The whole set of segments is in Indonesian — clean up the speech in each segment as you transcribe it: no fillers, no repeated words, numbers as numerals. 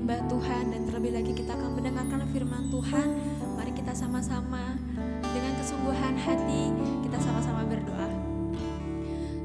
menyembah Tuhan dan terlebih lagi kita akan mendengarkan firman Tuhan. Mari kita sama-sama dengan kesungguhan hati kita sama-sama berdoa.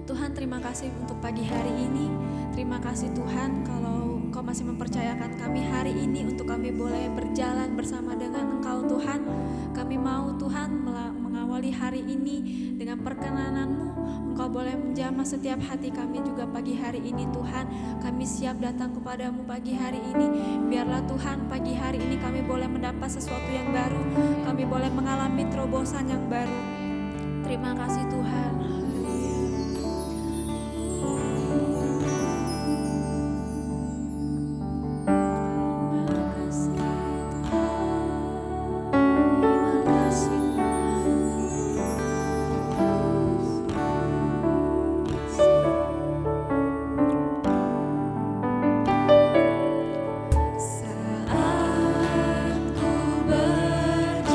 Tuhan, terima kasih untuk pagi hari ini. Terima kasih Tuhan kalau Engkau masih mempercayakan kami hari ini untuk kami boleh berjalan bersama dengan Engkau Tuhan. Kami mau Tuhan mengawali hari ini dengan perkenanan-Mu. Engkau boleh menjamah setiap hati kami juga pagi hari ini Tuhan. Kami siap datang kepadamu pagi hari ini. Biarlah Tuhan pagi hari ini kami boleh mendapat sesuatu yang baru. Kami boleh mengalami terobosan yang baru. Terima kasih Tuhan. Saat ku berjalan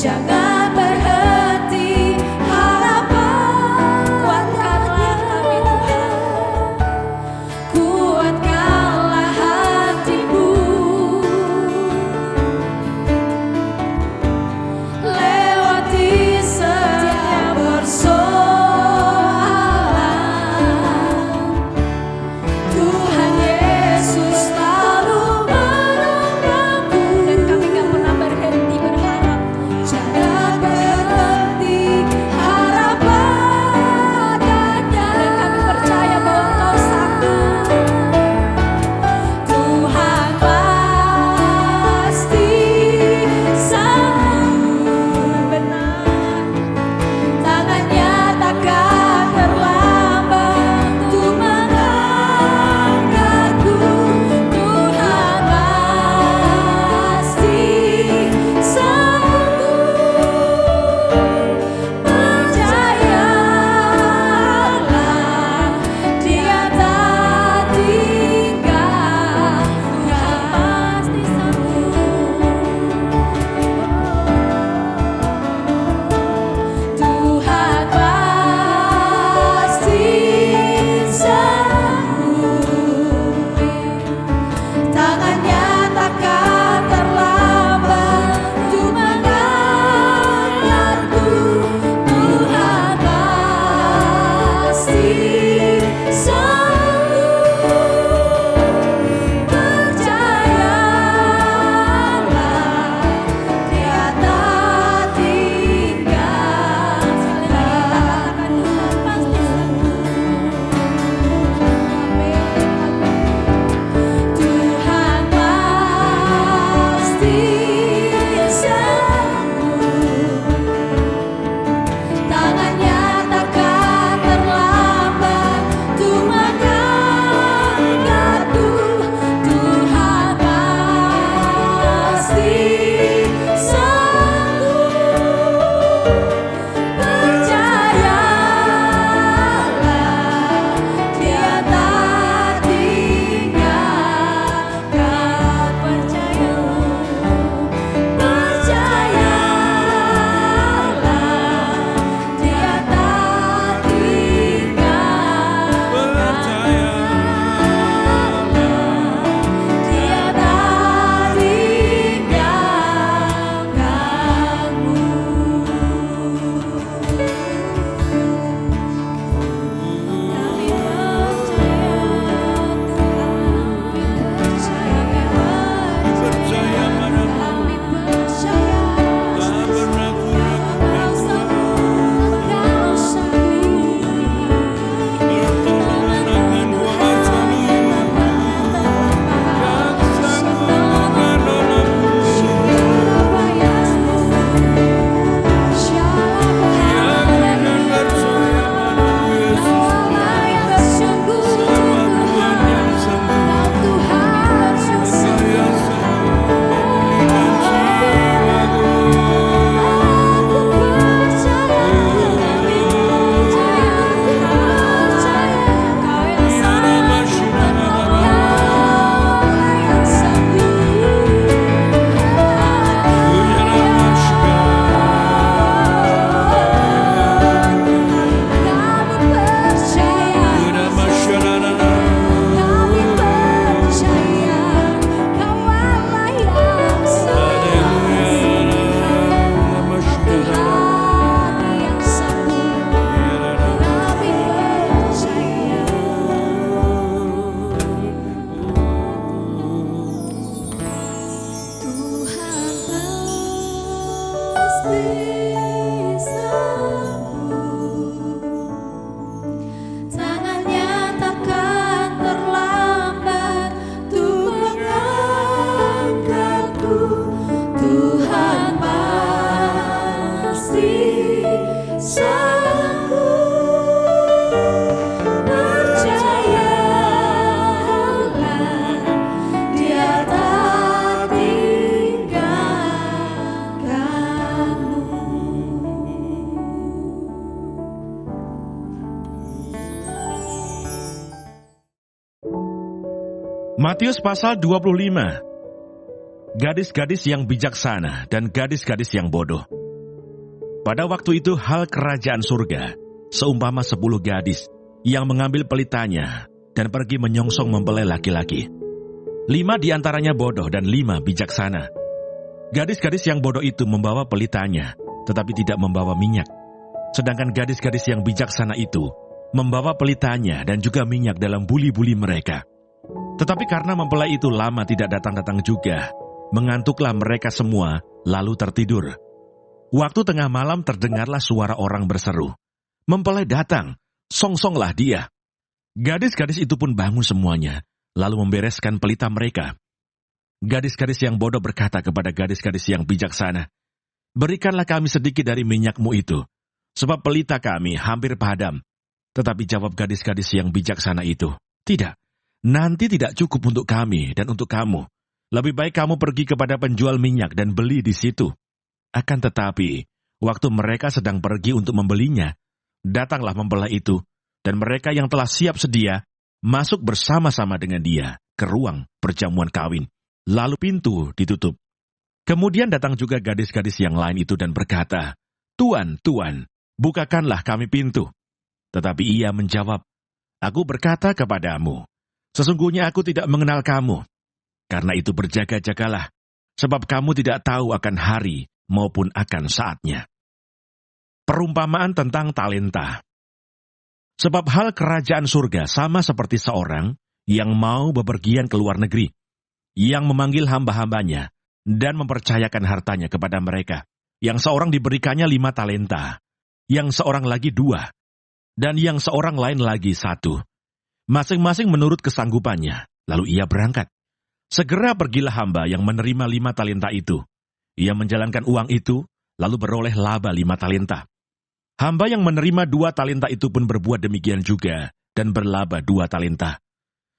jangan berhenti harapan. Kuatkanlah kami Tuhan, kuatkanlah hatimu, lewati setiap persoalan. Tuhan Yesus selalu menolongku, dan kami gak pernah berhenti berharap. Jangan berhenti harapan padanya, dan kami percaya bahwa Engkau sanggup. Tuhan pasti sanggup, benar. Tangannya takkan terlambat untuk mengangkatku. Tuhan pasti sanggup. Percayalah, Dia tak tinggal. Tuhan pasti sanggup. Tuhan pasti sanggup. Tangannya takkan terlambat untuk mengangkatku. Tuhan pasti sanggup. Percayalah, Dia tak tinggal. Sekali lagi katakan, Tuhan pasti sanggup. Amin, amin. Tuhan pasti sanggup. Tangannya takkan terlambat untuk mengangkatku. Tuhan pasti sanggup. Percayalah, Dia tak tinggalkan. Percayalah, Dia tak tinggalkan. Dia tak Matius pasal 25. Gadis-gadis yang bijaksana dan gadis-gadis yang bodoh. Pada waktu itu hal kerajaan surga seumpama 10 gadis yang mengambil pelitanya dan pergi menyongsong mempelai laki-laki. 5 diantaranya bodoh dan 5 bijaksana. Gadis-gadis yang bodoh itu membawa pelitanya, tetapi tidak membawa minyak. Sedangkan gadis-gadis yang bijaksana itu membawa pelitanya dan juga minyak dalam buli-buli mereka. Tetapi karena mempelai itu lama tidak datang-datang juga, mengantuklah mereka semua, lalu tertidur. Waktu tengah malam terdengarlah suara orang berseru, "Mempelai datang, songsonglah dia." Gadis-gadis itu pun bangun semuanya, lalu membereskan pelita mereka. Gadis-gadis yang bodoh berkata kepada gadis-gadis yang bijaksana, "Berikanlah kami sedikit dari minyakmu itu, sebab pelita kami hampir padam." Tetapi jawab gadis-gadis yang bijaksana itu, "Tidak, nanti tidak cukup untuk kami dan untuk kamu. Lebih baik kamu pergi kepada penjual minyak dan beli di situ." Akan tetapi, waktu mereka sedang pergi untuk membelinya, datanglah mempelai itu, dan mereka yang telah siap sedia masuk bersama-sama dengan dia ke ruang perjamuan kawin. Lalu pintu ditutup. Kemudian datang juga gadis-gadis yang lain itu dan berkata, "Tuan, Tuan, bukakanlah kami pintu." Tetapi ia menjawab, "Aku berkata kepadamu, sesungguhnya aku tidak mengenal kamu. Karena itu berjaga-jagalah, sebab kamu tidak tahu akan hari maupun akan saatnya." Perumpamaan tentang talenta. Sebab hal kerajaan surga sama seperti seorang yang mau bepergian ke luar negeri, yang memanggil hamba-hambanya dan mempercayakan hartanya kepada mereka. Yang seorang diberikannya 5 talenta, yang seorang lagi 2, dan yang seorang lain lagi 1. Masing-masing menurut kesanggupannya, lalu ia berangkat. Segera pergilah hamba yang menerima 5 talenta itu. Ia menjalankan uang itu, lalu beroleh laba 5 talenta. Hamba yang menerima 2 talenta itu pun berbuat demikian juga, dan berlaba 2 talenta.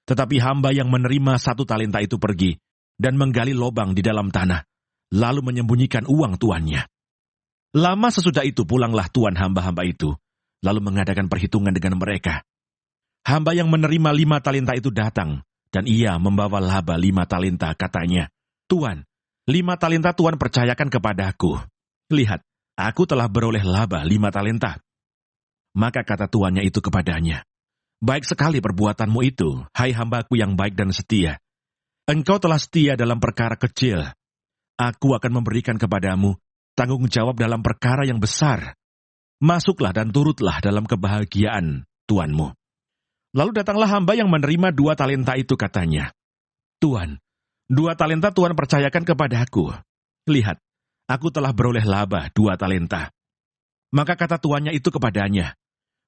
Tetapi hamba yang menerima 1 talenta itu pergi, dan menggali lobang di dalam tanah, lalu menyembunyikan uang tuannya. Lama sesudah itu pulanglah tuan hamba-hamba itu, lalu mengadakan perhitungan dengan mereka. Hamba yang menerima 5 talenta itu datang, dan ia membawa laba 5 talenta, katanya, "Tuan, 5 talenta Tuan percayakan kepadaku. Lihat, aku telah beroleh laba 5 talenta." Maka kata tuannya itu kepadanya, "Baik sekali perbuatanmu itu, hai hambaku yang baik dan setia. Engkau telah setia dalam perkara kecil. Aku akan memberikan kepadamu tanggung jawab dalam perkara yang besar. Masuklah dan turutlah dalam kebahagiaan tuanmu." Lalu datanglah hamba yang menerima 2 talenta itu, katanya, "Tuan, 2 talenta Tuan percayakan kepadaku. Lihat, aku telah beroleh laba 2 talenta. Maka kata tuannya itu kepadanya,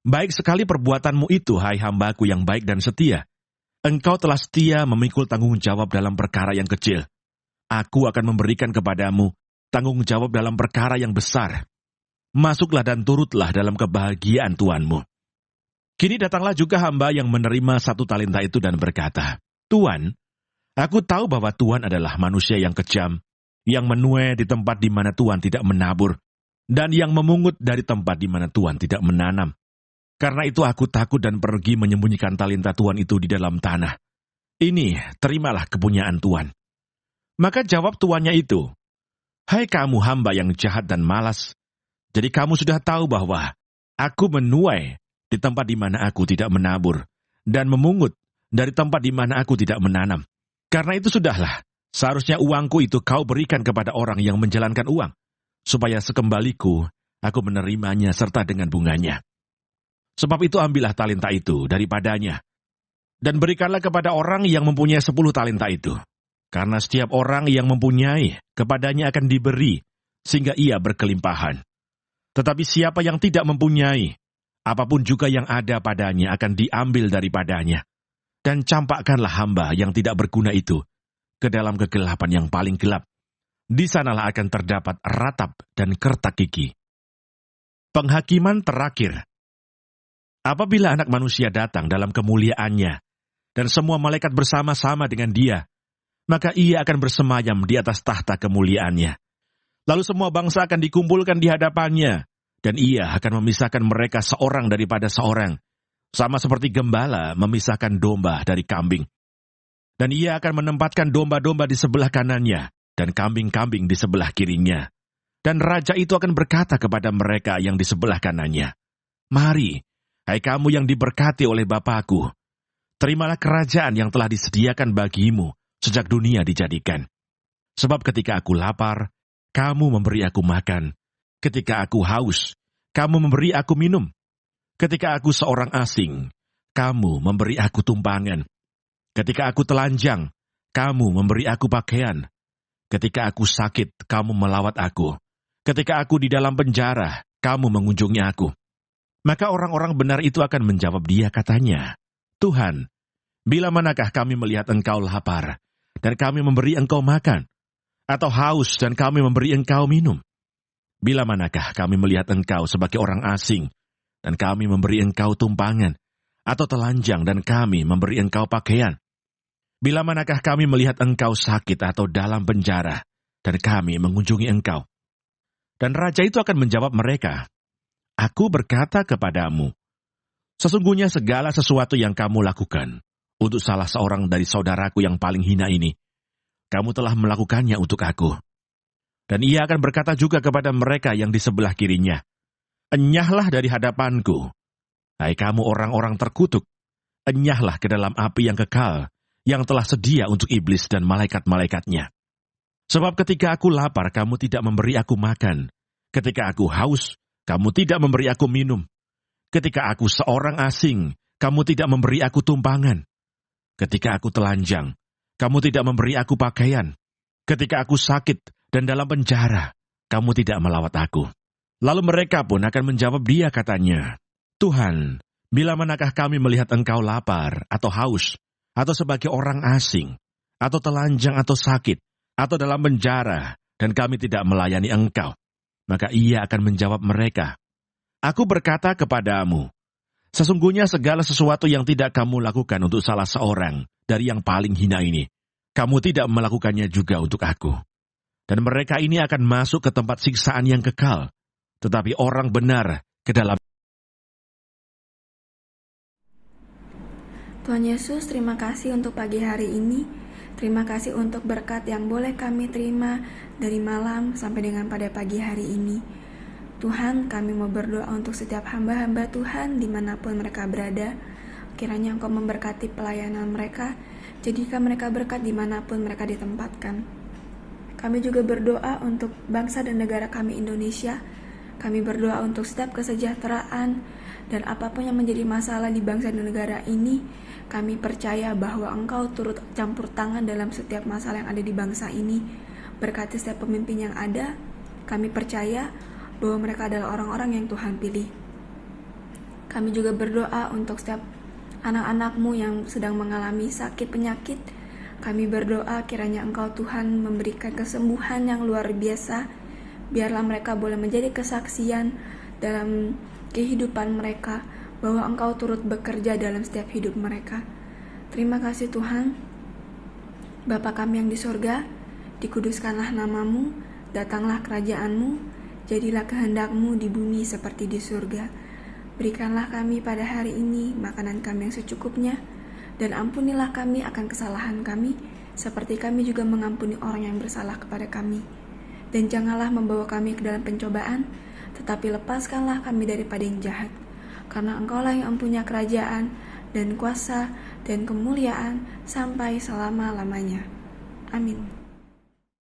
"Baik sekali perbuatanmu itu, hai hambaku yang baik dan setia. Engkau telah setia memikul tanggung jawab dalam perkara yang kecil. Aku akan memberikan kepadamu tanggung jawab dalam perkara yang besar. Masuklah dan turutlah dalam kebahagiaan tuanmu." Kini datanglah juga hamba yang menerima 1 talenta itu dan berkata, "Tuan, aku tahu bahwa Tuan adalah manusia yang kejam, yang menuai di tempat di mana Tuan tidak menabur, dan yang memungut dari tempat di mana Tuan tidak menanam. Karena itu aku takut dan pergi menyembunyikan talenta Tuan itu di dalam tanah. Ini, terimalah kepunyaan Tuan." Maka jawab tuannya itu, "Hai kamu hamba yang jahat dan malas, jadi kamu sudah tahu bahwa aku menuai di tempat di mana aku tidak menabur, dan memungut dari tempat di mana aku tidak menanam. Karena itu sudahlah, seharusnya uangku itu kau berikan kepada orang yang menjalankan uang, supaya sekembaliku aku menerimanya serta dengan bunganya. Sebab itu ambillah talenta itu daripadanya, dan berikanlah kepada orang yang mempunyai 10 talenta itu. Karena setiap orang yang mempunyai, kepadanya akan diberi, sehingga ia berkelimpahan. Tetapi siapa yang tidak mempunyai, apapun juga yang ada padanya akan diambil daripadanya. Dan campakkanlah hamba yang tidak berguna itu ke dalam kegelapan yang paling gelap. Di sanalah akan terdapat ratap dan kertak gigi." Penghakiman terakhir. Apabila Anak Manusia datang dalam kemuliaannya, dan semua malaikat bersama-sama dengan dia, maka ia akan bersemayam di atas tahta kemuliaannya. Lalu semua bangsa akan dikumpulkan di hadapannya, dan ia akan memisahkan mereka seorang daripada seorang, sama seperti gembala memisahkan domba dari kambing. Dan ia akan menempatkan domba-domba di sebelah kanannya, dan kambing-kambing di sebelah kirinya. Dan raja itu akan berkata kepada mereka yang di sebelah kanannya, "Mari, hai kamu yang diberkati oleh Bapa-Ku, terimalah kerajaan yang telah disediakan bagimu sejak dunia dijadikan. Sebab ketika aku lapar, kamu memberi aku makan. Ketika aku haus, kamu memberi aku minum. Ketika aku seorang asing, kamu memberi aku tumpangan. Ketika aku telanjang, kamu memberi aku pakaian. Ketika aku sakit, kamu melawat aku. Ketika aku di dalam penjara, kamu mengunjungi aku." Maka orang-orang benar itu akan menjawab dia katanya, "Tuhan, bila manakah kami melihat engkau lapar, dan kami memberi engkau makan, atau haus dan kami memberi engkau minum? Bila manakah kami melihat engkau sebagai orang asing, dan kami memberi engkau tumpangan, atau telanjang dan kami memberi engkau pakaian? Bila manakah kami melihat engkau sakit atau dalam penjara, dan kami mengunjungi engkau?" Dan raja itu akan menjawab mereka, "Aku berkata kepadamu, sesungguhnya segala sesuatu yang kamu lakukan untuk salah seorang dari saudaraku yang paling hina ini, kamu telah melakukannya untuk aku." Dan ia akan berkata juga kepada mereka yang di sebelah kirinya, "Enyahlah dari hadapanku, hai kamu orang-orang terkutuk, enyahlah ke dalam api yang kekal, yang telah sedia untuk iblis dan malaikat-malaikatnya. Sebab ketika aku lapar, kamu tidak memberi aku makan. Ketika aku haus, kamu tidak memberi aku minum. Ketika aku seorang asing, kamu tidak memberi aku tumpangan. Ketika aku telanjang, kamu tidak memberi aku pakaian. Ketika aku sakit dan dalam penjara, kamu tidak melawat aku." Lalu mereka pun akan menjawab dia katanya, "Tuhan, bila manakah kami melihat engkau lapar atau haus, atau sebagai orang asing, atau telanjang atau sakit, atau dalam penjara, dan kami tidak melayani engkau?" Maka ia akan menjawab mereka, "Aku berkata kepadamu, sesungguhnya segala sesuatu yang tidak kamu lakukan untuk salah seorang dari yang paling hina ini, kamu tidak melakukannya juga untuk aku." Dan mereka ini akan masuk ke tempat siksaan yang kekal, tetapi orang benar ke dalam. Tuhan Yesus, terima kasih untuk pagi hari ini. Terima kasih untuk berkat yang boleh kami terima dari malam sampai dengan pada pagi hari ini. Tuhan, kami mau berdoa untuk setiap hamba-hamba Tuhan dimanapun mereka berada. Kiranya Engkau memberkati pelayanan mereka, jadikan mereka berkat dimanapun mereka ditempatkan. Kami juga berdoa untuk bangsa dan negara kami Indonesia. Kami berdoa untuk setiap kesejahteraan dan apapun yang menjadi masalah di bangsa dan negara ini. Kami percaya bahwa Engkau turut campur tangan dalam setiap masalah yang ada di bangsa ini. Berkati setiap pemimpin yang ada. Kami percaya bahwa mereka adalah orang-orang yang Tuhan pilih. Kami juga berdoa untuk setiap anak-anak-Mu yang sedang mengalami sakit penyakit. Kami berdoa kiranya Engkau Tuhan memberikan kesembuhan yang luar biasa. Biarlah mereka boleh menjadi kesaksian dalam kehidupan mereka, bahwa Engkau turut bekerja dalam setiap hidup mereka. Terima kasih Tuhan. Bapa kami yang di sorga, dikuduskanlah nama-Mu, datanglah kerajaan-Mu, jadilah kehendak-Mu di bumi seperti di surga. Berikanlah kami pada hari ini makanan kami yang secukupnya, dan ampunilah kami akan kesalahan kami, seperti kami juga mengampuni orang yang bersalah kepada kami. Dan janganlah membawa kami ke dalam pencobaan, tetapi lepaskanlah kami daripada yang jahat. Karena Engkaulah yang mempunyai kerajaan dan kuasa dan kemuliaan sampai selama-lamanya. Amin.